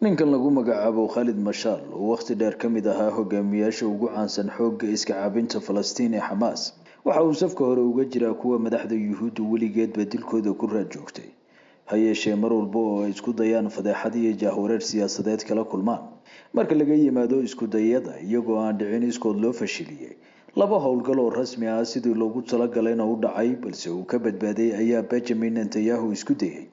ninkan lagu magacaabo Khalid Mashal oo waqti dheer ka mid ahaa hogaamiyaasha ugu caansan xoogga iska caabinta Falastiin ee Xamaas waxa uu safka hore uga jiraa kuwa madaxda Yuhuudda weligeedba dilkooda ku raad joogtay ha yeeshee mar walba oo ay isku dayaan fadeexad iyo jahwareer siyaasadeed kala kulmaan marka laga yimaado isku dayada iyagoo aan dhicin iskood loo fashiliyay laba howlgal oo rasmi ah sidii loogu talagalayna u dhacay balse uu ka badbaaday ayaa Benjamin Netanyahu isku dayay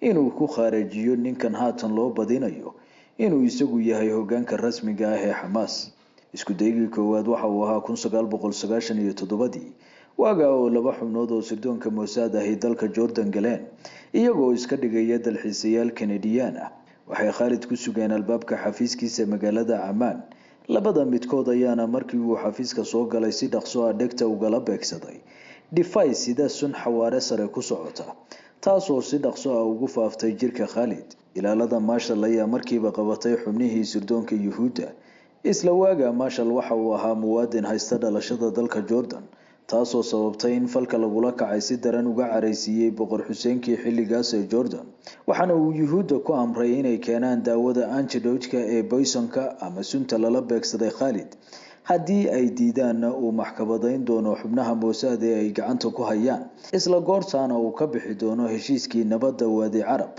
inuu ku kharajiyo ninkan haatan loo badinayo inuu isagu yahay hoggaanka rasmiga ah ee Xamaas isku daygii koowaad waxa uu ahaa 1997 waaga oo laba xubnood oo sirdoonka Mossad ah dalka Jordan galeen iyagoo iska dhigaya dalxiisayaal Canadian ah waxay Khalid ku sugeen albaabka xafiiskiisa magaalada Amman labada midkood ayaana markii uu xafiiska soo galay si dhaqso ah dhegta ugala beegsaday device sida sun xawaare sare ku socota taasoo si dhaqso ah ugu faaftay jirka Khalid ilaalada Marshal ayaa markiiba qabatay xubnihii sirdoonka Yuhuudda isla waaga Marshal waxa uu ahaa muwaadin haysta dhalashada dalka Jordan taasoo sababtay in falka lagula kacay si daran uga careysiiyay boqor Xuseenkii xilligaas ee Jordan waxaana uu Yuhuudda ku amray inay keenaan daawada antidote-ka ee poisonka ama sunta lala beegsaday Khalid haddii ay diidaanna uu maxkamadayn doono xubnaha Mossad ee ay gacanta ku hayaan isla goortaana uu ka bixi doono heshiiskii nabadda Wadi Carab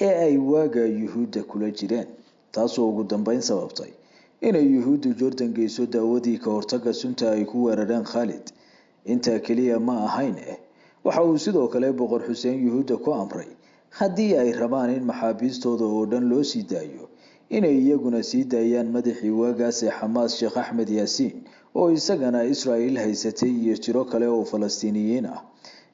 ee ay waaga Yuhuudda kula jireen taasoo ugu dambeyn sababtay inay Yuhuuddu Jordan geyso daawadii ka hortagga sunta ay ku weerareen Khalid inta kaliya ma ahayn waxa uu sidoo kale boqor Xuseen Yuhuudda ku amray haddii ay rabaan in maxaabiistooda oo dhan loo sii daayo inay iyaguna sii daayaan madaxii waagaas ee Xamaas Sheikh Ahmed Yaasiin oo isagana Israa'iil haysatay iyo tiro kale oo Falastiiniyiin ah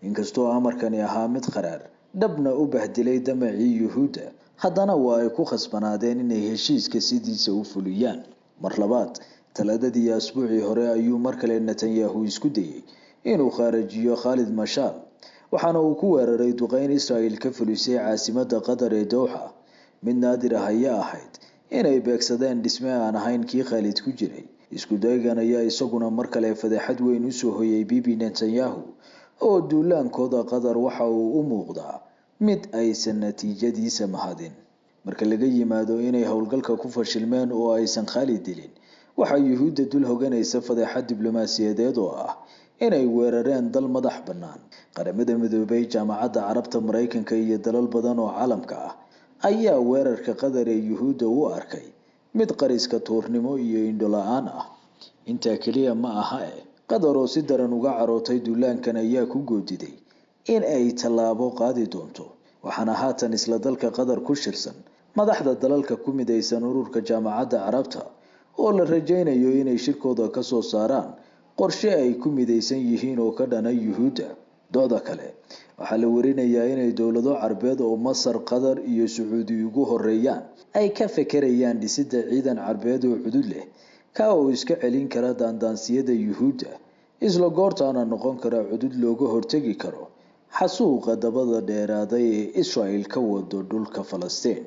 inkastoo amarkani ahaa mid qaraar dhabna u bahdilay damacii Yuhuudda haddana waa ay ku khasbanaadeen inay heshiiska sidiisa u fuliyaan mar labaad taladadii asbuucii hore ayuu mar kale Netanyahu isku dayay inuu kharajiyo Khalid Mashal waxaana uu ku weeraray duqeyn Israa'iil ka fulisay caasimadda Qatar ee Doha mid naadir ah ayaa ahayd inay beegsadeen dhisme aan ahayn kii Khalid ku jiray isku daygan ayaa isaguna mar kale fadeexad weyn u soo hoyay Bibi Netanyahu oo duulaankooda Qatar waxa uu u muuqdaa mid aysan natiijadiisa mahadin marka laga yimaado inay howlgalka ku fashilmeen oo aysan Khalid dilin waxa Yuhuudda dul hoganaysa fadeexad diblomaasiyadeed oo ah inay weerareen dal madax bannaan qaramada midoobay jaamacadda Carabta Mareykanka iyo dalal badan oo caalamka ah ayaa weerarka Qatar ee Yuhuudda u arkay mid qariska tuurnimo iyo indho la'aan ah inta kaliya ma aha Qatar oo si daran uga carootay duulaankan ayaa ku goodiday in ay tallaabo qaadi doonto waxaana haatan isla dalka Qatar ku shirsan madaxda dalalka ku midaysan ururka jaamacadda Carabta oo la rajaynayo inay shirkooda ka soo saaraan qorshe ay ku midaysan yihiin oo ka dhana Yuhuudda dooda kale waxaa la warinayaa inay dowlado Carbeed oo Masar Qatar iyo Sacuudi ugu horeeyaan ay ka fekerayaan dhisidda ciidan Carbeed oo cudud leh ka oo iska celin kara daandaansiyada Yuhuudda isla goortaana noqon kara cudud looga hortagi karo xasuuqa dabada dheeraaday ee Israa'iil ka wado dhulka Falastiin